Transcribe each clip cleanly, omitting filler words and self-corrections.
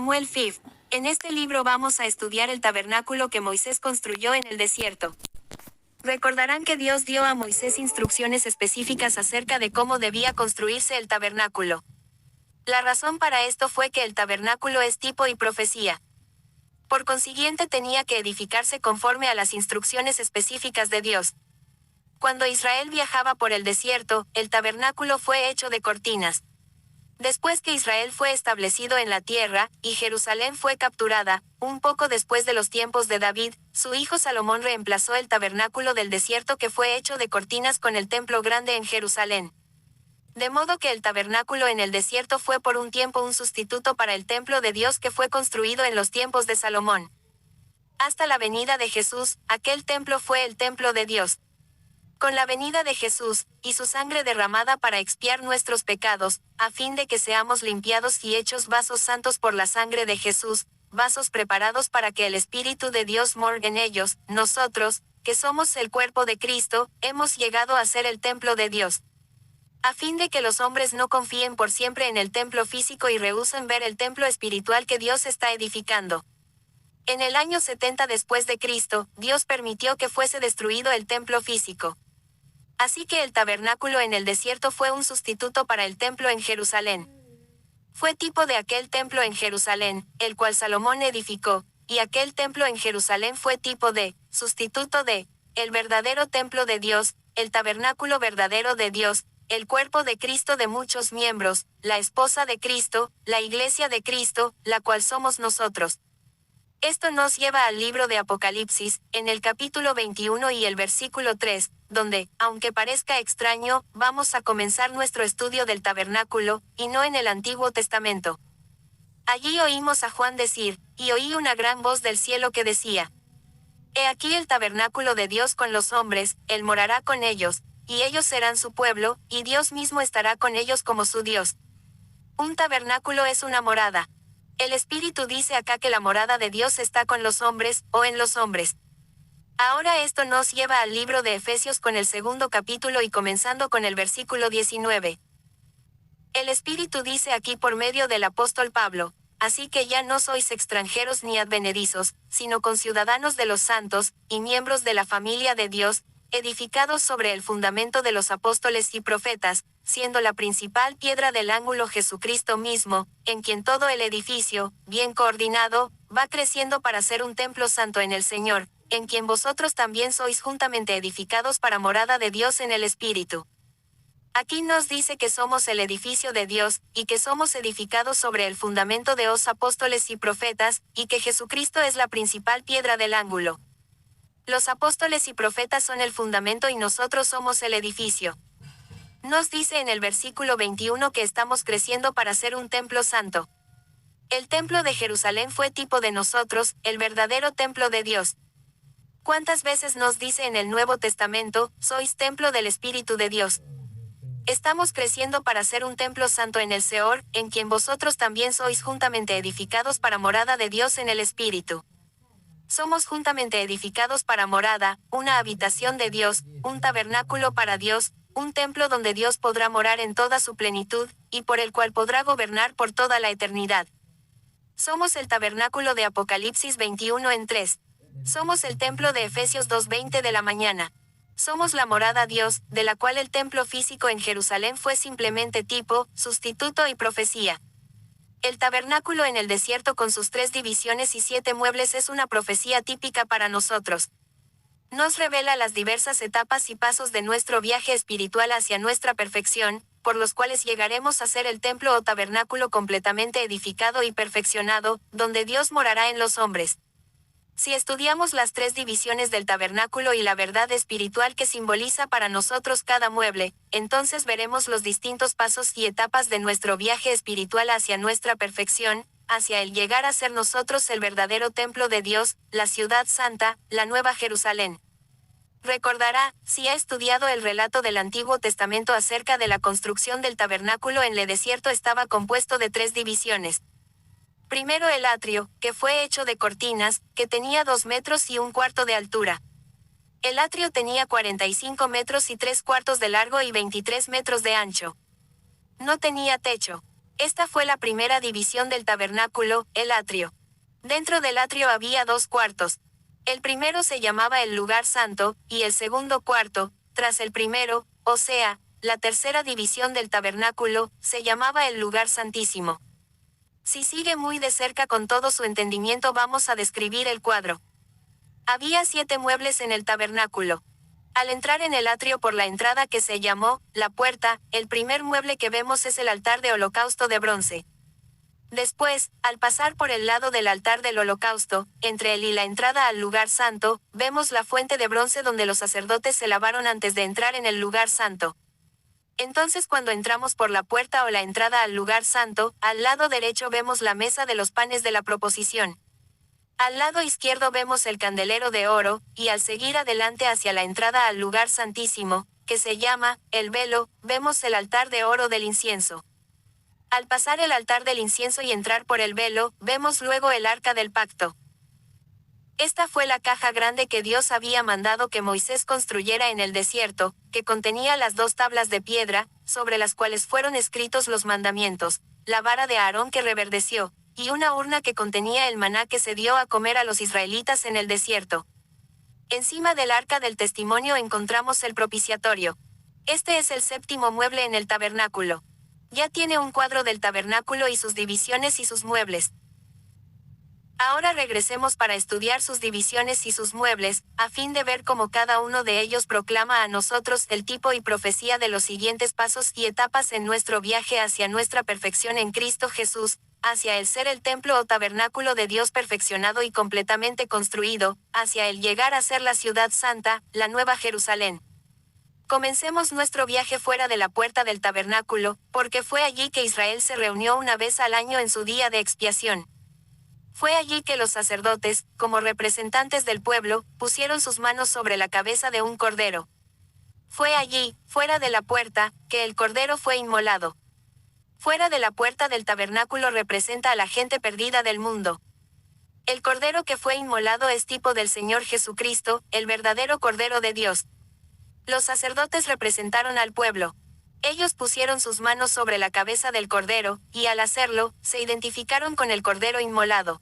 Samuel Fifth. En este libro vamos a estudiar el tabernáculo que Moisés construyó en el desierto. Recordarán que Dios dio a Moisés instrucciones específicas acerca de cómo debía construirse el tabernáculo. La razón para esto fue que el tabernáculo es tipo y profecía. Por consiguiente tenía que edificarse conforme a las instrucciones específicas de Dios. Cuando Israel viajaba por el desierto, el tabernáculo fue hecho de cortinas. Después que Israel fue establecido en la tierra, y Jerusalén fue capturada, un poco después de los tiempos de David, su hijo Salomón reemplazó el tabernáculo del desierto que fue hecho de cortinas con el templo grande en Jerusalén. De modo que el tabernáculo en el desierto fue por un tiempo un sustituto para el templo de Dios que fue construido en los tiempos de Salomón. Hasta la venida de Jesús, aquel templo fue el templo de Dios. Con la venida de Jesús, y su sangre derramada para expiar nuestros pecados, a fin de que seamos limpiados y hechos vasos santos por la sangre de Jesús, vasos preparados para que el Espíritu de Dios more en ellos, nosotros, que somos el cuerpo de Cristo, hemos llegado a ser el templo de Dios. A fin de que los hombres no confíen por siempre en el templo físico y rehúsen ver el templo espiritual que Dios está edificando. En el año 70 después de Cristo, Dios permitió que fuese destruido el templo físico. Así que el tabernáculo en el desierto fue un sustituto para el templo en Jerusalén. Fue tipo de aquel templo en Jerusalén, el cual Salomón edificó, y aquel templo en Jerusalén fue tipo de, sustituto de, el verdadero templo de Dios, el tabernáculo verdadero de Dios, el cuerpo de Cristo de muchos miembros, la esposa de Cristo, la iglesia de Cristo, la cual somos nosotros. Esto nos lleva al libro de Apocalipsis, en el capítulo 21 y el versículo 3, donde, aunque parezca extraño, vamos a comenzar nuestro estudio del tabernáculo, y no en el Antiguo Testamento. Allí oímos a Juan decir, y oí una gran voz del cielo que decía: He aquí el tabernáculo de Dios con los hombres, él morará con ellos, y ellos serán su pueblo, y Dios mismo estará con ellos como su Dios. Un tabernáculo es una morada. El Espíritu dice acá que la morada de Dios está con los hombres, o en los hombres. Ahora esto nos lleva al libro de Efesios con el segundo capítulo y comenzando con el versículo 19. El Espíritu dice aquí por medio del apóstol Pablo: Así que ya no sois extranjeros ni advenedizos, sino conciudadanos de los santos, y miembros de la familia de Dios, edificados sobre el fundamento de los apóstoles y profetas, siendo la principal piedra del ángulo Jesucristo mismo, en quien todo el edificio, bien coordinado, va creciendo para ser un templo santo en el Señor, en quien vosotros también sois juntamente edificados para morada de Dios en el Espíritu. Aquí nos dice que somos el edificio de Dios, y que somos edificados sobre el fundamento de los apóstoles y profetas, y que Jesucristo es la principal piedra del ángulo. Los apóstoles y profetas son el fundamento y nosotros somos el edificio. Nos dice en el versículo 21 que estamos creciendo para ser un templo santo. El templo de Jerusalén fue tipo de nosotros, el verdadero templo de Dios. ¿Cuántas veces nos dice en el Nuevo Testamento, sois templo del Espíritu de Dios? Estamos creciendo para ser un templo santo en el Seor, en quien vosotros también sois juntamente edificados para morada de Dios en el Espíritu. Somos juntamente edificados para morada, una habitación de Dios, un tabernáculo para Dios, un templo donde Dios podrá morar en toda su plenitud, y por el cual podrá gobernar por toda la eternidad. Somos el tabernáculo de Apocalipsis 21 en 3. Somos el templo de Efesios 2:20 de la mañana. Somos la morada Dios, de la cual el templo físico en Jerusalén fue simplemente tipo, sustituto y profecía. El tabernáculo en el desierto con sus 3 divisiones y 7 muebles es una profecía típica para nosotros. Nos revela las diversas etapas y pasos de nuestro viaje espiritual hacia nuestra perfección, por los cuales llegaremos a ser el templo o tabernáculo completamente edificado y perfeccionado, donde Dios morará en los hombres. Si estudiamos las 3 divisiones del tabernáculo y la verdad espiritual que simboliza para nosotros cada mueble, entonces veremos los distintos pasos y etapas de nuestro viaje espiritual hacia nuestra perfección, hacia el llegar a ser nosotros el verdadero templo de Dios, la ciudad santa, la Nueva Jerusalén. Recordará, si ha estudiado el relato del Antiguo Testamento acerca de la construcción del tabernáculo en el desierto, estaba compuesto de 3 divisiones. Primero el atrio, que fue hecho de cortinas, que tenía 2 metros y 1/4 de altura. El atrio tenía 45 metros y 3/4 de largo y 23 metros de ancho. No tenía techo. Esta fue la primera división del tabernáculo, el atrio. Dentro del atrio había dos cuartos. El primero se llamaba el lugar santo, y el segundo cuarto, tras el primero, o sea, la tercera división del tabernáculo, se llamaba el lugar santísimo. Si sigue muy de cerca con todo su entendimiento vamos a describir el cuadro. Había 7 muebles en el tabernáculo. Al entrar en el atrio por la entrada que se llamó, la puerta, el primer mueble que vemos es el altar de holocausto de bronce. Después, al pasar por el lado del altar del holocausto, entre él y la entrada al lugar santo, vemos la fuente de bronce donde los sacerdotes se lavaron antes de entrar en el lugar santo. Entonces cuando entramos por la puerta o la entrada al lugar santo, al lado derecho vemos la mesa de los panes de la proposición. Al lado izquierdo vemos el candelero de oro, y al seguir adelante hacia la entrada al lugar santísimo, que se llama, el velo, vemos el altar de oro del incienso. Al pasar el altar del incienso y entrar por el velo, vemos luego el arca del pacto. Esta fue la caja grande que Dios había mandado que Moisés construyera en el desierto, que contenía las 2 tablas de piedra, sobre las cuales fueron escritos los mandamientos, la vara de Aarón que reverdeció, y una urna que contenía el maná que se dio a comer a los israelitas en el desierto. Encima del arca del testimonio encontramos el propiciatorio. Este es el 7º mueble en el tabernáculo. Ya tiene un cuadro del tabernáculo y sus divisiones y sus muebles. Ahora regresemos para estudiar sus divisiones y sus muebles, a fin de ver cómo cada uno de ellos proclama a nosotros el tipo y profecía de los siguientes pasos y etapas en nuestro viaje hacia nuestra perfección en Cristo Jesús, hacia el ser el templo o tabernáculo de Dios perfeccionado y completamente construido, hacia el llegar a ser la ciudad santa, la Nueva Jerusalén. Comencemos nuestro viaje fuera de la puerta del tabernáculo, porque fue allí que Israel se reunió una vez al año en su día de expiación. Fue allí que los sacerdotes, como representantes del pueblo, pusieron sus manos sobre la cabeza de un cordero. Fue allí, fuera de la puerta, que el cordero fue inmolado. Fuera de la puerta del tabernáculo representa a la gente perdida del mundo. El cordero que fue inmolado es tipo del Señor Jesucristo, el verdadero Cordero de Dios. Los sacerdotes representaron al pueblo. Ellos pusieron sus manos sobre la cabeza del cordero, y al hacerlo, se identificaron con el cordero inmolado.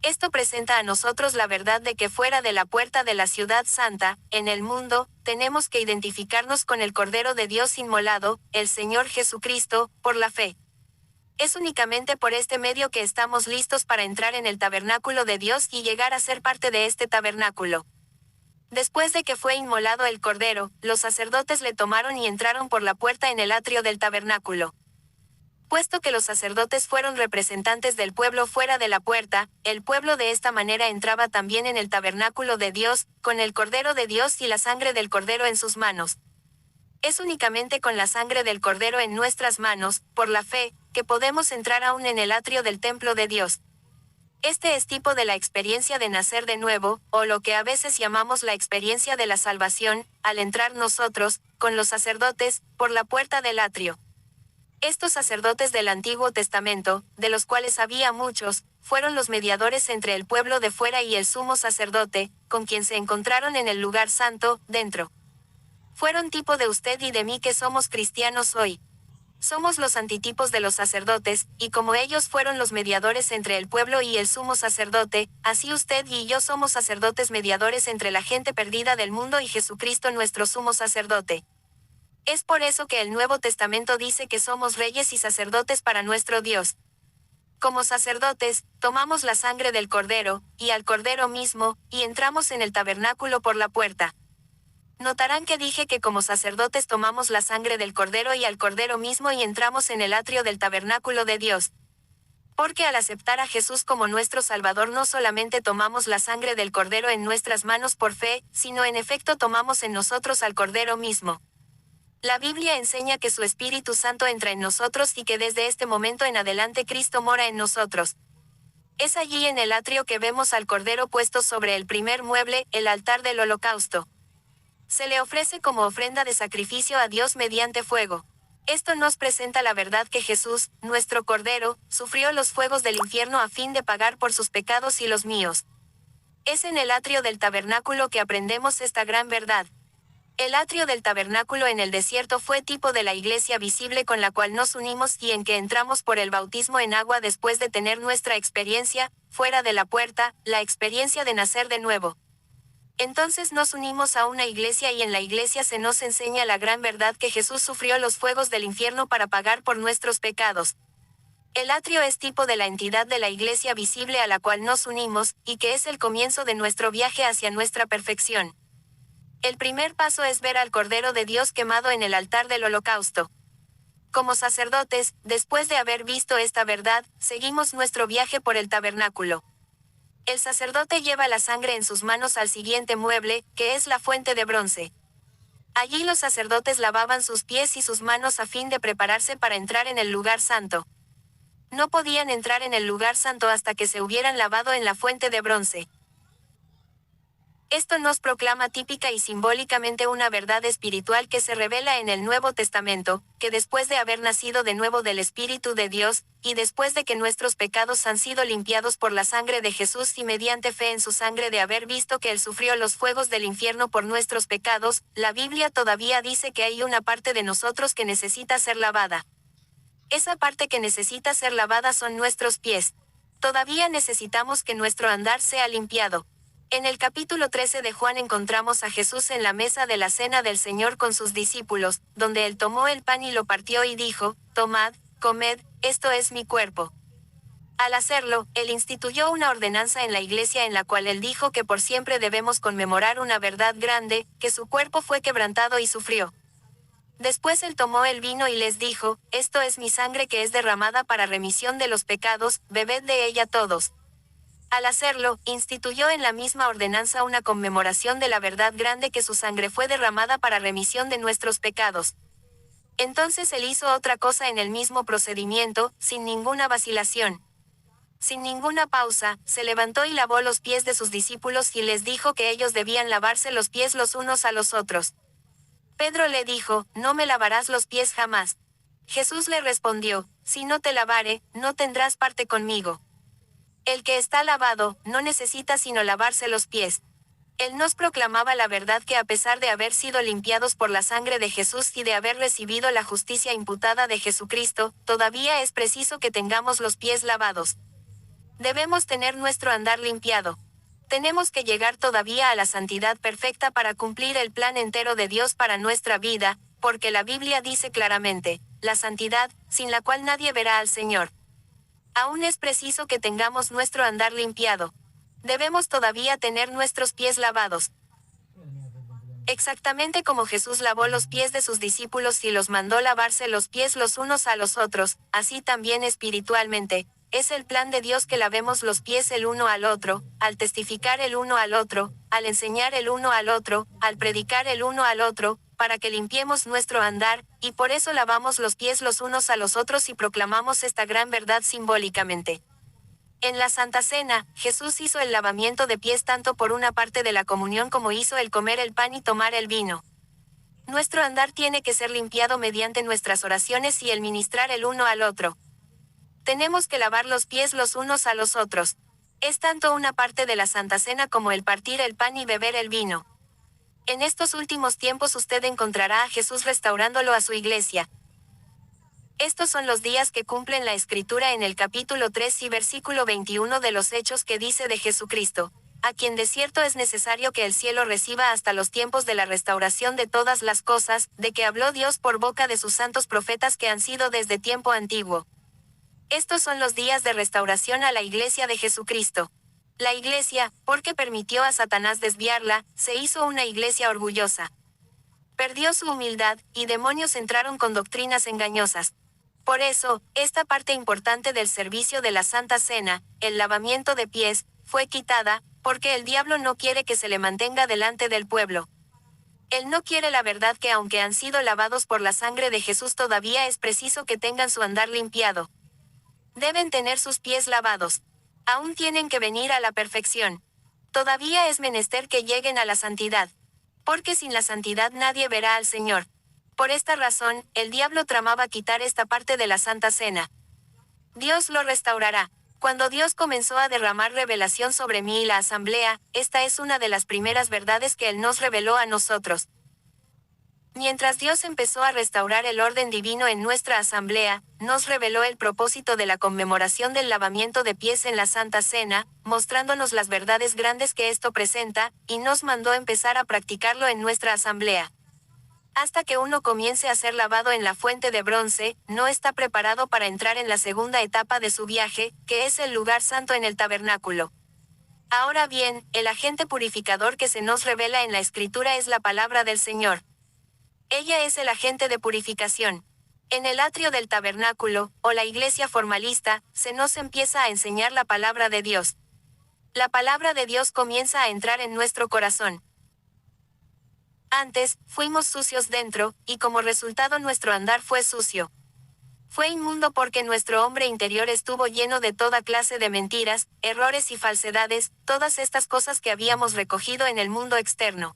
Esto presenta a nosotros la verdad de que fuera de la puerta de la ciudad santa, en el mundo, tenemos que identificarnos con el Cordero de Dios inmolado, el Señor Jesucristo, por la fe. Es únicamente por este medio que estamos listos para entrar en el tabernáculo de Dios y llegar a ser parte de este tabernáculo. Después de que fue inmolado el Cordero, los sacerdotes le tomaron y entraron por la puerta en el atrio del tabernáculo. Puesto que los sacerdotes fueron representantes del pueblo fuera de la puerta, el pueblo de esta manera entraba también en el tabernáculo de Dios, con el Cordero de Dios y la sangre del Cordero en sus manos. Es únicamente con la sangre del Cordero en nuestras manos, por la fe, que podemos entrar aún en el atrio del templo de Dios. Este es tipo de la experiencia de nacer de nuevo, o lo que a veces llamamos la experiencia de la salvación, al entrar nosotros, con los sacerdotes, por la puerta del atrio. Estos sacerdotes del Antiguo Testamento, de los cuales había muchos, fueron los mediadores entre el pueblo de fuera y el sumo sacerdote, con quien se encontraron en el lugar santo, dentro. Fueron tipo de usted y de mí que somos cristianos hoy. Somos los antitipos de los sacerdotes, y como ellos fueron los mediadores entre el pueblo y el sumo sacerdote, así usted y yo somos sacerdotes mediadores entre la gente perdida del mundo y Jesucristo nuestro sumo sacerdote. Es por eso que el Nuevo Testamento dice que somos reyes y sacerdotes para nuestro Dios. Como sacerdotes, tomamos la sangre del Cordero, y al Cordero mismo, y entramos en el tabernáculo por la puerta. Notarán que dije que como sacerdotes tomamos la sangre del Cordero y al Cordero mismo y entramos en el atrio del tabernáculo de Dios. Porque al aceptar a Jesús como nuestro Salvador no solamente tomamos la sangre del Cordero en nuestras manos por fe, sino en efecto tomamos en nosotros al Cordero mismo. La Biblia enseña que su Espíritu Santo entra en nosotros y que desde este momento en adelante Cristo mora en nosotros. Es allí en el atrio que vemos al Cordero puesto sobre el primer mueble, el altar del holocausto. Se le ofrece como ofrenda de sacrificio a Dios mediante fuego. Esto nos presenta la verdad que Jesús, nuestro Cordero, sufrió los fuegos del infierno a fin de pagar por sus pecados y los míos. Es en el atrio del tabernáculo que aprendemos esta gran verdad. El atrio del tabernáculo en el desierto fue tipo de la iglesia visible con la cual nos unimos y en que entramos por el bautismo en agua después de tener nuestra experiencia, fuera de la puerta, la experiencia de nacer de nuevo. Entonces nos unimos a una iglesia y en la iglesia se nos enseña la gran verdad que Jesús sufrió los fuegos del infierno para pagar por nuestros pecados. El atrio es tipo de la entidad de la iglesia visible a la cual nos unimos, y que es el comienzo de nuestro viaje hacia nuestra perfección. El primer paso es ver al Cordero de Dios quemado en el altar del holocausto. Como sacerdotes, después de haber visto esta verdad, seguimos nuestro viaje por el tabernáculo. El sacerdote lleva la sangre en sus manos al siguiente mueble, que es la fuente de bronce. Allí los sacerdotes lavaban sus pies y sus manos a fin de prepararse para entrar en el lugar santo. No podían entrar en el lugar santo hasta que se hubieran lavado en la fuente de bronce. Esto nos proclama típica y simbólicamente una verdad espiritual que se revela en el Nuevo Testamento, que después de haber nacido de nuevo del Espíritu de Dios, y después de que nuestros pecados han sido limpiados por la sangre de Jesús y mediante fe en su sangre de haber visto que Él sufrió los fuegos del infierno por nuestros pecados, la Biblia todavía dice que hay una parte de nosotros que necesita ser lavada. Esa parte que necesita ser lavada son nuestros pies. Todavía necesitamos que nuestro andar sea limpiado. En el capítulo 13 de Juan encontramos a Jesús en la mesa de la cena del Señor con sus discípulos, donde Él tomó el pan y lo partió y dijo, tomad, comed, esto es mi cuerpo. Al hacerlo, Él instituyó una ordenanza en la iglesia en la cual Él dijo que por siempre debemos conmemorar una verdad grande, que su cuerpo fue quebrantado y sufrió. Después Él tomó el vino y les dijo, esto es mi sangre que es derramada para remisión de los pecados, bebed de ella todos. Al hacerlo, instituyó en la misma ordenanza una conmemoración de la verdad grande que su sangre fue derramada para remisión de nuestros pecados. Entonces Él hizo otra cosa en el mismo procedimiento, sin ninguna vacilación. Sin ninguna pausa, se levantó y lavó los pies de sus discípulos y les dijo que ellos debían lavarse los pies los unos a los otros. Pedro le dijo, no me lavarás los pies jamás. Jesús le respondió, si no te lavare, no tendrás parte conmigo. El que está lavado, no necesita sino lavarse los pies. Él nos proclamaba la verdad que a pesar de haber sido limpiados por la sangre de Jesús y de haber recibido la justicia imputada de Jesucristo, todavía es preciso que tengamos los pies lavados. Debemos tener nuestro andar limpiado. Tenemos que llegar todavía a la santidad perfecta para cumplir el plan entero de Dios para nuestra vida, porque la Biblia dice claramente, la santidad, sin la cual nadie verá al Señor. Aún es preciso que tengamos nuestro andar limpiado. Debemos todavía tener nuestros pies lavados. Exactamente como Jesús lavó los pies de sus discípulos y los mandó lavarse los pies los unos a los otros, así también espiritualmente, es el plan de Dios que lavemos los pies el uno al otro, al testificar el uno al otro, al enseñar el uno al otro, al predicar el uno al otro, para que limpiemos nuestro andar, y por eso lavamos los pies los unos a los otros y proclamamos esta gran verdad simbólicamente. En la Santa Cena, Jesús hizo el lavamiento de pies tanto por una parte de la comunión como hizo el comer el pan y tomar el vino. Nuestro andar tiene que ser limpiado mediante nuestras oraciones y el ministrar el uno al otro. Tenemos que lavar los pies los unos a los otros. Es tanto una parte de la Santa Cena como el partir el pan y beber el vino. En estos últimos tiempos usted encontrará a Jesús restaurándolo a su iglesia. Estos son los días que cumplen la Escritura en el capítulo 3 y versículo 21 de los Hechos que dice de Jesucristo, a quien de cierto es necesario que el cielo reciba hasta los tiempos de la restauración de todas las cosas, de que habló Dios por boca de sus santos profetas que han sido desde tiempo antiguo. Estos son los días de restauración a la iglesia de Jesucristo. La iglesia, porque permitió a Satanás desviarla, se hizo una iglesia orgullosa. Perdió su humildad, y demonios entraron con doctrinas engañosas. Por eso, esta parte importante del servicio de la Santa Cena, el lavamiento de pies, fue quitada, porque el diablo no quiere que se le mantenga delante del pueblo. Él no quiere la verdad que aunque han sido lavados por la sangre de Jesús todavía es preciso que tengan su andar limpiado. Deben tener sus pies lavados. Aún tienen que venir a la perfección. Todavía es menester que lleguen a la santidad. Porque sin la santidad nadie verá al Señor. Por esta razón, el diablo tramaba quitar esta parte de la Santa Cena. Dios lo restaurará. Cuando Dios comenzó a derramar revelación sobre mí y la asamblea, esta es una de las primeras verdades que Él nos reveló a nosotros. Mientras Dios empezó a restaurar el orden divino en nuestra asamblea, nos reveló el propósito de la conmemoración del lavamiento de pies en la Santa Cena, mostrándonos las verdades grandes que esto presenta, y nos mandó empezar a practicarlo en nuestra asamblea. Hasta que uno comience a ser lavado en la fuente de bronce, no está preparado para entrar en la segunda etapa de su viaje, que es el lugar santo en el tabernáculo. Ahora bien, el agente purificador que se nos revela en la Escritura es la palabra del Señor. Ella es el agente de purificación. En el atrio del tabernáculo, o la iglesia formalista, se nos empieza a enseñar la palabra de Dios. La palabra de Dios comienza a entrar en nuestro corazón. Antes, fuimos sucios dentro, y como resultado nuestro andar fue sucio. Fue inmundo porque nuestro hombre interior estuvo lleno de toda clase de mentiras, errores y falsedades, todas estas cosas que habíamos recogido en el mundo externo.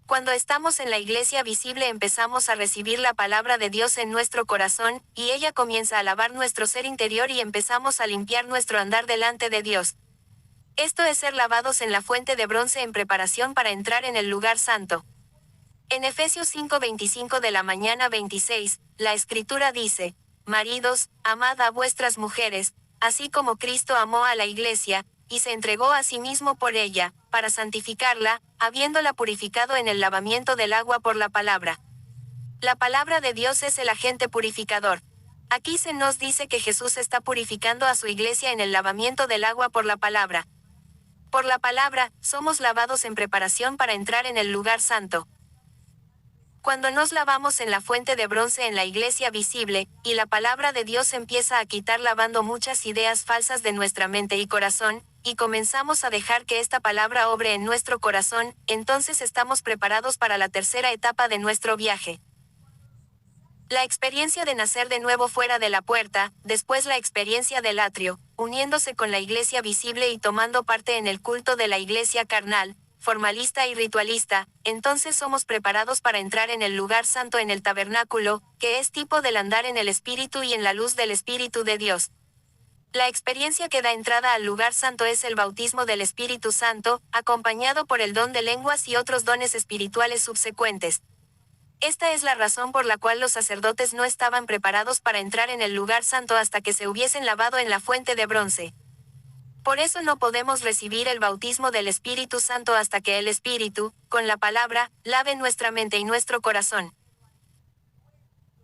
Cuando estamos en la iglesia visible empezamos a recibir la palabra de Dios en nuestro corazón, y ella comienza a lavar nuestro ser interior y empezamos a limpiar nuestro andar delante de Dios. Esto es ser lavados en la fuente de bronce en preparación para entrar en el lugar santo. En Efesios 5:25 de la mañana 26, la Escritura dice: Maridos, amad a vuestras mujeres, así como Cristo amó a la iglesia, y se entregó a sí mismo por ella, para santificarla, habiéndola purificado en el lavamiento del agua por la palabra. La palabra de Dios es el agente purificador. Aquí se nos dice que Jesús está purificando a su iglesia en el lavamiento del agua por la palabra. Por la palabra, somos lavados en preparación para entrar en el lugar santo. Cuando nos lavamos en la fuente de bronce en la iglesia visible, y la palabra de Dios empieza a quitar lavando muchas ideas falsas de nuestra mente y corazón, y comenzamos a dejar que esta palabra obre en nuestro corazón, entonces estamos preparados para la tercera etapa de nuestro viaje. La experiencia de nacer de nuevo fuera de la puerta, después la experiencia del atrio, uniéndose con la iglesia visible y tomando parte en el culto de la iglesia carnal, formalista y ritualista, entonces somos preparados para entrar en el lugar santo en el tabernáculo, que es tipo del andar en el Espíritu y en la luz del Espíritu de Dios. La experiencia que da entrada al lugar santo es el bautismo del Espíritu Santo, acompañado por el don de lenguas y otros dones espirituales subsecuentes. Esta es la razón por la cual los sacerdotes no estaban preparados para entrar en el lugar santo hasta que se hubiesen lavado en la fuente de bronce. Por eso no podemos recibir el bautismo del Espíritu Santo hasta que el Espíritu, con la palabra, lave nuestra mente y nuestro corazón.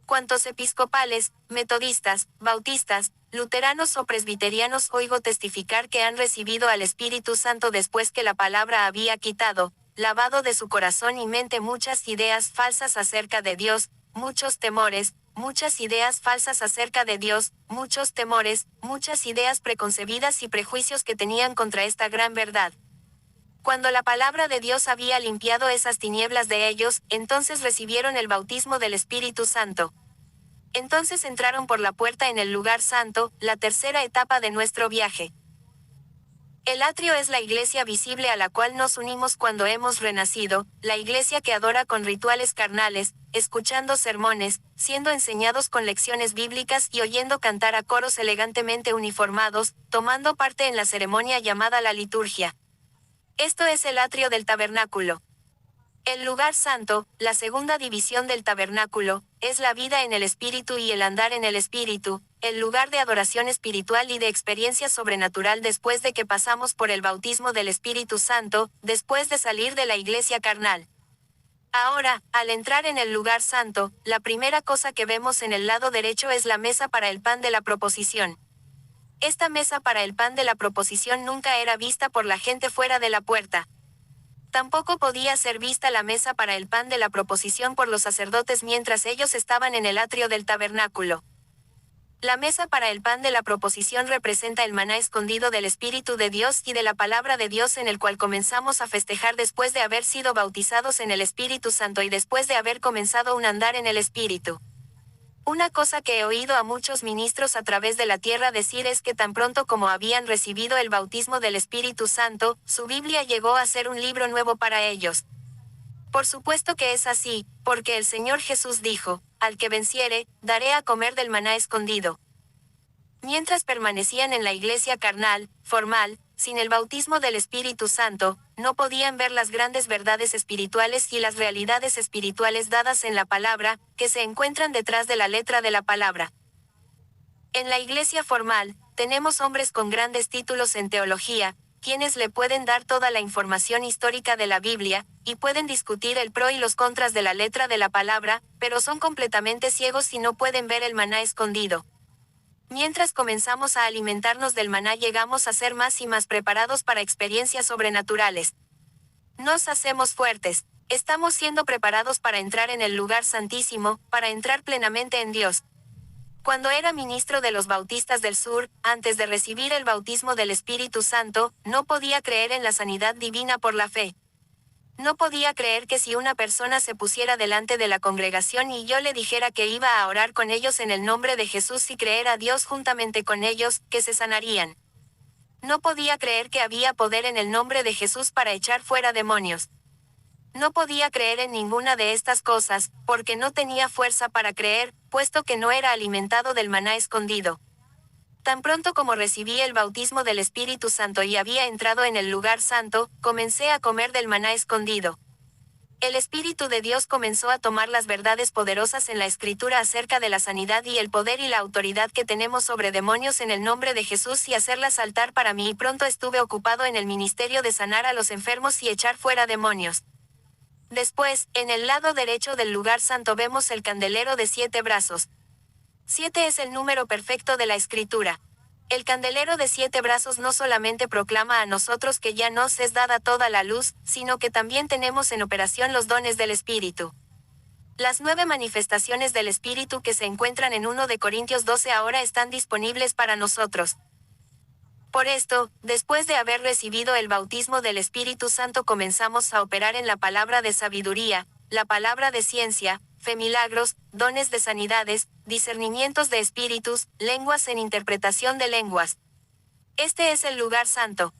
Cuantos episcopales, metodistas, bautistas, luteranos o presbiterianos oigo testificar que han recibido al Espíritu Santo después que la palabra había quitado, lavado de su corazón y mente muchas ideas falsas acerca de Dios, muchos temores, muchas ideas falsas acerca de Dios, muchos temores, muchas ideas preconcebidas y prejuicios que tenían contra esta gran verdad. Cuando la palabra de Dios había limpiado esas tinieblas de ellos, entonces recibieron el bautismo del Espíritu Santo. Entonces entraron por la puerta en el lugar santo, la tercera etapa de nuestro viaje. El atrio es la iglesia visible a la cual nos unimos cuando hemos renacido, la iglesia que adora con rituales carnales, escuchando sermones, siendo enseñados con lecciones bíblicas y oyendo cantar a coros elegantemente uniformados, tomando parte en la ceremonia llamada la liturgia. Esto es el atrio del tabernáculo. El lugar santo, la segunda división del tabernáculo, es la vida en el Espíritu y el andar en el Espíritu, el lugar de adoración espiritual y de experiencia sobrenatural después de que pasamos por el bautismo del Espíritu Santo, después de salir de la iglesia carnal. Ahora, al entrar en el lugar santo, la primera cosa que vemos en el lado derecho es la mesa para el pan de la proposición. Esta mesa para el pan de la proposición nunca era vista por la gente fuera de la puerta. Tampoco podía ser vista la mesa para el pan de la proposición por los sacerdotes mientras ellos estaban en el atrio del tabernáculo. La mesa para el pan de la proposición representa el maná escondido del Espíritu de Dios y de la palabra de Dios en el cual comenzamos a festejar después de haber sido bautizados en el Espíritu Santo y después de haber comenzado un andar en el Espíritu. Una cosa que he oído a muchos ministros a través de la tierra decir es que tan pronto como habían recibido el bautismo del Espíritu Santo, su Biblia llegó a ser un libro nuevo para ellos. Por supuesto que es así, porque el Señor Jesús dijo: al que venciere, daré a comer del maná escondido. Mientras permanecían en la iglesia carnal, formal, sin el bautismo del Espíritu Santo, no podían ver las grandes verdades espirituales y las realidades espirituales dadas en la palabra, que se encuentran detrás de la letra de la palabra. En la iglesia formal, tenemos hombres con grandes títulos en teología, quienes le pueden dar toda la información histórica de la Biblia, y pueden discutir el pro y los contras de la letra de la palabra, pero son completamente ciegos y no pueden ver el maná escondido. Mientras comenzamos a alimentarnos del maná, llegamos a ser más y más preparados para experiencias sobrenaturales. Nos hacemos fuertes. Estamos siendo preparados para entrar en el lugar santísimo, para entrar plenamente en Dios. Cuando era ministro de los Bautistas del Sur, antes de recibir el bautismo del Espíritu Santo, no podía creer en la sanidad divina por la fe. No podía creer que si una persona se pusiera delante de la congregación y yo le dijera que iba a orar con ellos en el nombre de Jesús y creer a Dios juntamente con ellos, que se sanarían. No podía creer que había poder en el nombre de Jesús para echar fuera demonios. No podía creer en ninguna de estas cosas, porque no tenía fuerza para creer, puesto que no era alimentado del maná escondido. Tan pronto como recibí el bautismo del Espíritu Santo y había entrado en el lugar santo, comencé a comer del maná escondido. El Espíritu de Dios comenzó a tomar las verdades poderosas en la Escritura acerca de la sanidad y el poder y la autoridad que tenemos sobre demonios en el nombre de Jesús y hacerlas saltar para mí, y pronto estuve ocupado en el ministerio de sanar a los enfermos y echar fuera demonios. Después, en el lado derecho del lugar santo vemos el candelero de 7 brazos. 7 es el número perfecto de la Escritura. El candelero de 7 brazos no solamente proclama a nosotros que ya nos es dada toda la luz, sino que también tenemos en operación los dones del Espíritu. Las 9 manifestaciones del Espíritu que se encuentran en 1 de Corintios 12 ahora están disponibles para nosotros. Por esto, después de haber recibido el bautismo del Espíritu Santo, comenzamos a operar en la palabra de sabiduría, la palabra de ciencia, fe, milagros, dones de sanidades, discernimientos de espíritus, lenguas en interpretación de lenguas. Este es el lugar santo.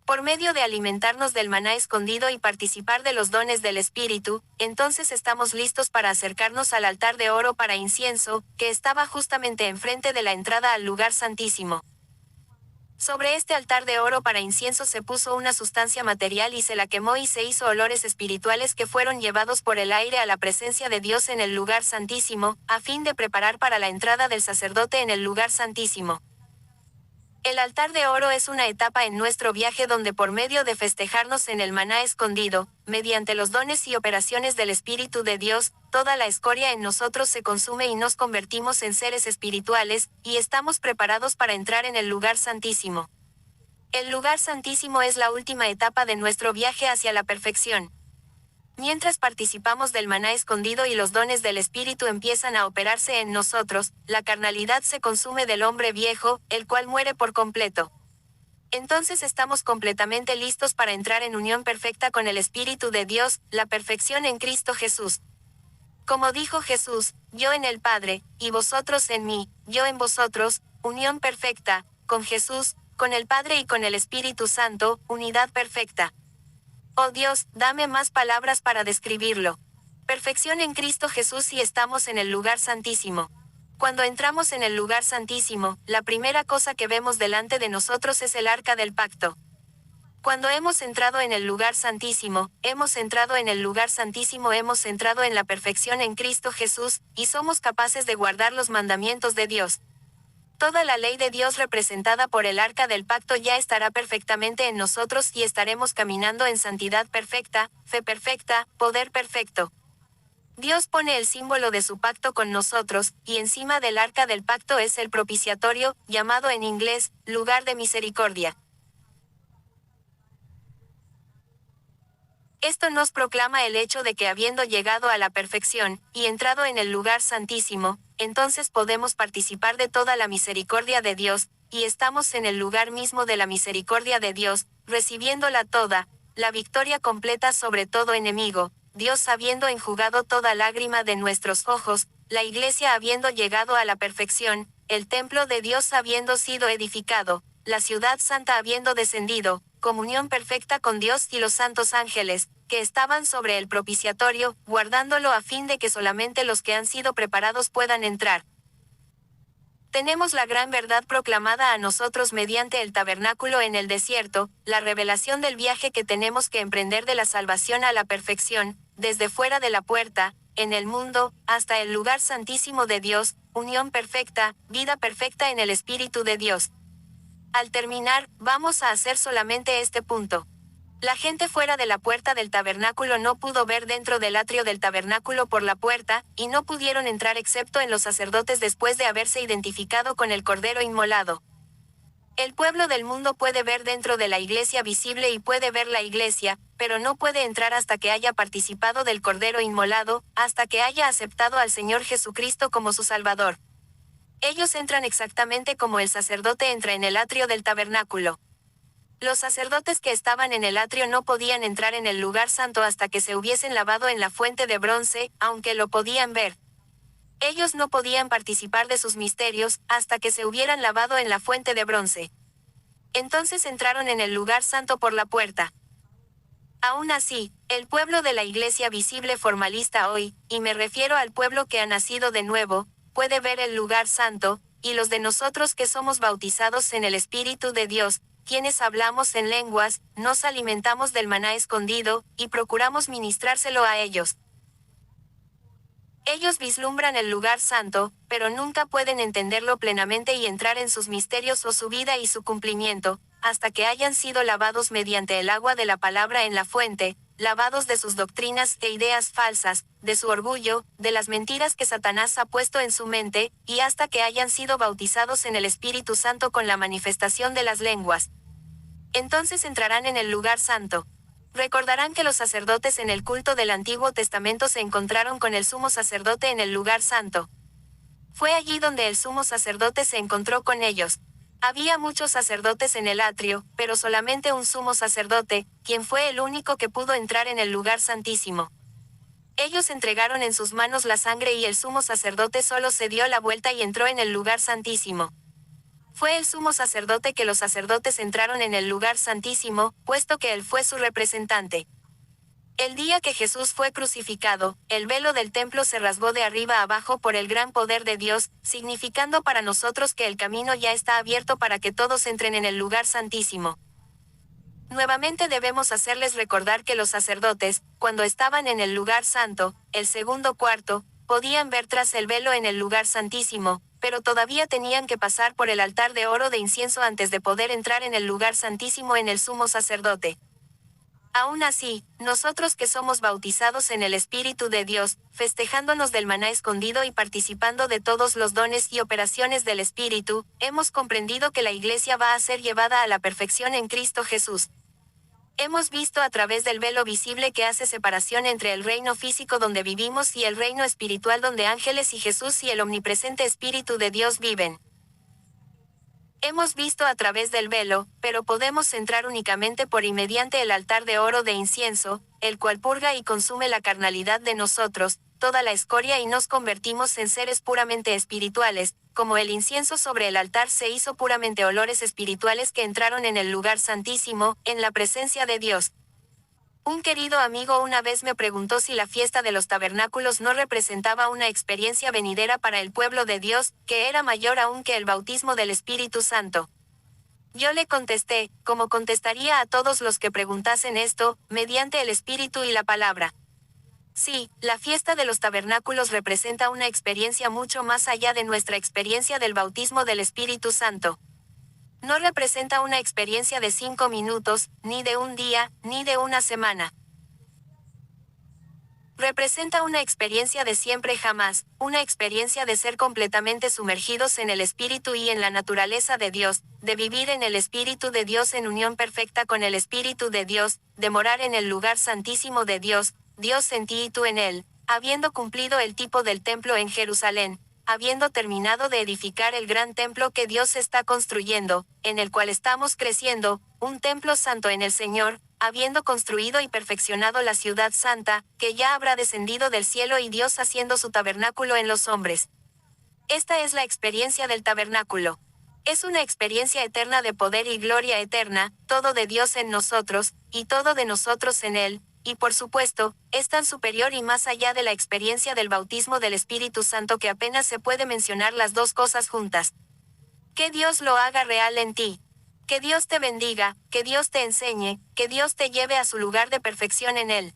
Por medio de alimentarnos del maná escondido y participar de los dones del Espíritu, entonces estamos listos para acercarnos al altar de oro para incienso, que estaba justamente enfrente de la entrada al lugar santísimo. Sobre este altar de oro para incienso se puso una sustancia material y se la quemó y se hizo olores espirituales que fueron llevados por el aire a la presencia de Dios en el lugar santísimo, a fin de preparar para la entrada del sacerdote en el lugar santísimo. El altar de oro es una etapa en nuestro viaje donde por medio de festejarnos en el maná escondido, mediante los dones y operaciones del Espíritu de Dios, toda la escoria en nosotros se consume y nos convertimos en seres espirituales, y estamos preparados para entrar en el lugar santísimo. El lugar santísimo es la última etapa de nuestro viaje hacia la perfección. Mientras participamos del maná escondido y los dones del Espíritu empiezan a operarse en nosotros, la carnalidad se consume del hombre viejo, el cual muere por completo. Entonces estamos completamente listos para entrar en unión perfecta con el Espíritu de Dios, la perfección en Cristo Jesús. Como dijo Jesús, yo en el Padre, y vosotros en mí, yo en vosotros, unión perfecta, con Jesús, con el Padre y con el Espíritu Santo, unidad perfecta. Oh Dios, dame más palabras para describirlo. Perfección en Cristo Jesús y estamos en el lugar santísimo. Cuando entramos en el lugar santísimo, la primera cosa que vemos delante de nosotros es el arca del pacto. Cuando hemos entrado en el lugar santísimo, hemos entrado en el lugar santísimo, hemos entrado en la perfección en Cristo Jesús, y somos capaces de guardar los mandamientos de Dios. Toda la ley de Dios representada por el arca del pacto ya estará perfectamente en nosotros y estaremos caminando en santidad perfecta, fe perfecta, poder perfecto. Dios pone el símbolo de su pacto con nosotros, y encima del arca del pacto es el propiciatorio, llamado en inglés, lugar de misericordia. Esto nos proclama el hecho de que habiendo llegado a la perfección, y entrado en el lugar santísimo, entonces podemos participar de toda la misericordia de Dios, y estamos en el lugar mismo de la misericordia de Dios, recibiéndola toda, la victoria completa sobre todo enemigo, Dios habiendo enjugado toda lágrima de nuestros ojos, la iglesia habiendo llegado a la perfección, el templo de Dios habiendo sido edificado, la ciudad santa habiendo descendido, comunión perfecta con Dios y los santos ángeles, que estaban sobre el propiciatorio, guardándolo a fin de que solamente los que han sido preparados puedan entrar. Tenemos la gran verdad proclamada a nosotros mediante el tabernáculo en el desierto, la revelación del viaje que tenemos que emprender de la salvación a la perfección, desde fuera de la puerta, en el mundo, hasta el lugar santísimo de Dios, unión perfecta, vida perfecta en el Espíritu de Dios. Al terminar, vamos a hacer solamente este punto. La gente fuera de la puerta del tabernáculo no pudo ver dentro del atrio del tabernáculo por la puerta, y no pudieron entrar excepto en los sacerdotes después de haberse identificado con el Cordero inmolado. El pueblo del mundo puede ver dentro de la iglesia visible y puede ver la iglesia, pero no puede entrar hasta que haya participado del Cordero inmolado, hasta que haya aceptado al Señor Jesucristo como su Salvador. Ellos entran exactamente como el sacerdote entra en el atrio del tabernáculo. Los sacerdotes que estaban en el atrio no podían entrar en el lugar santo hasta que se hubiesen lavado en la fuente de bronce, aunque lo podían ver. Ellos no podían participar de sus misterios, hasta que se hubieran lavado en la fuente de bronce. Entonces entraron en el lugar santo por la puerta. Aún así, el pueblo de la iglesia visible formalista hoy, y me refiero al pueblo que ha nacido de nuevo, puede ver el lugar santo, y los de nosotros que somos bautizados en el Espíritu de Dios, quienes hablamos en lenguas, nos alimentamos del maná escondido, y procuramos ministrárselo a ellos. Ellos vislumbran el lugar santo, pero nunca pueden entenderlo plenamente y entrar en sus misterios o su vida y su cumplimiento, hasta que hayan sido lavados mediante el agua de la palabra en la fuente, lavados de sus doctrinas e ideas falsas, de su orgullo, de las mentiras que Satanás ha puesto en su mente, y hasta que hayan sido bautizados en el Espíritu Santo con la manifestación de las lenguas. Entonces entrarán en el lugar santo. Recordarán que los sacerdotes en el culto del Antiguo Testamento se encontraron con el sumo sacerdote en el lugar santo. Fue allí donde el sumo sacerdote se encontró con ellos. Había muchos sacerdotes en el atrio, pero solamente un sumo sacerdote, quien fue el único que pudo entrar en el lugar santísimo. Ellos entregaron en sus manos la sangre y el sumo sacerdote solo se dio la vuelta y entró en el lugar santísimo. Fue el sumo sacerdote que los sacerdotes entraron en el lugar santísimo, puesto que él fue su representante. El día que Jesús fue crucificado, el velo del templo se rasgó de arriba a abajo por el gran poder de Dios, significando para nosotros que el camino ya está abierto para que todos entren en el lugar santísimo. Nuevamente debemos hacerles recordar que los sacerdotes, cuando estaban en el lugar santo, el segundo cuarto, podían ver tras el velo en el lugar santísimo, pero todavía tenían que pasar por el altar de oro de incienso antes de poder entrar en el lugar santísimo en el sumo sacerdote. Aún así, nosotros que somos bautizados en el Espíritu de Dios, festejándonos del maná escondido y participando de todos los dones y operaciones del Espíritu, hemos comprendido que la Iglesia va a ser llevada a la perfección en Cristo Jesús. Hemos visto a través del velo visible que hace separación entre el reino físico donde vivimos y el reino espiritual donde ángeles y Jesús y el omnipresente Espíritu de Dios viven. Hemos visto a través del velo, pero podemos entrar únicamente por y mediante el altar de oro de incienso, el cual purga y consume la carnalidad de nosotros, toda la escoria y nos convertimos en seres puramente espirituales, como el incienso sobre el altar se hizo puramente olores espirituales que entraron en el lugar santísimo, en la presencia de Dios. Un querido amigo una vez me preguntó si la fiesta de los tabernáculos no representaba una experiencia venidera para el pueblo de Dios, que era mayor aún que el bautismo del Espíritu Santo. Yo le contesté, como contestaría a todos los que preguntasen esto, mediante el Espíritu y la palabra. Sí, la fiesta de los tabernáculos representa una experiencia mucho más allá de nuestra experiencia del bautismo del Espíritu Santo. No representa una experiencia de 5 minutos, ni de un día, ni de una semana. Representa una experiencia de siempre jamás, una experiencia de ser completamente sumergidos en el Espíritu y en la naturaleza de Dios, de vivir en el Espíritu de Dios en unión perfecta con el Espíritu de Dios, de morar en el lugar santísimo de Dios, Dios en ti y tú en él, habiendo cumplido el tipo del templo en Jerusalén, habiendo terminado de edificar el gran templo que Dios está construyendo, en el cual estamos creciendo, un templo santo en el Señor, habiendo construido y perfeccionado la ciudad santa, que ya habrá descendido del cielo y Dios haciendo su tabernáculo en los hombres. Esta es la experiencia del tabernáculo. Es una experiencia eterna de poder y gloria eterna, todo de Dios en nosotros, y todo de nosotros en Él, y por supuesto, es tan superior y más allá de la experiencia del bautismo del Espíritu Santo que apenas se puede mencionar las dos cosas juntas. Que Dios lo haga real en ti. Que Dios te bendiga, que Dios te enseñe, que Dios te lleve a su lugar de perfección en Él.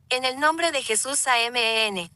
En el nombre de Jesús, amén.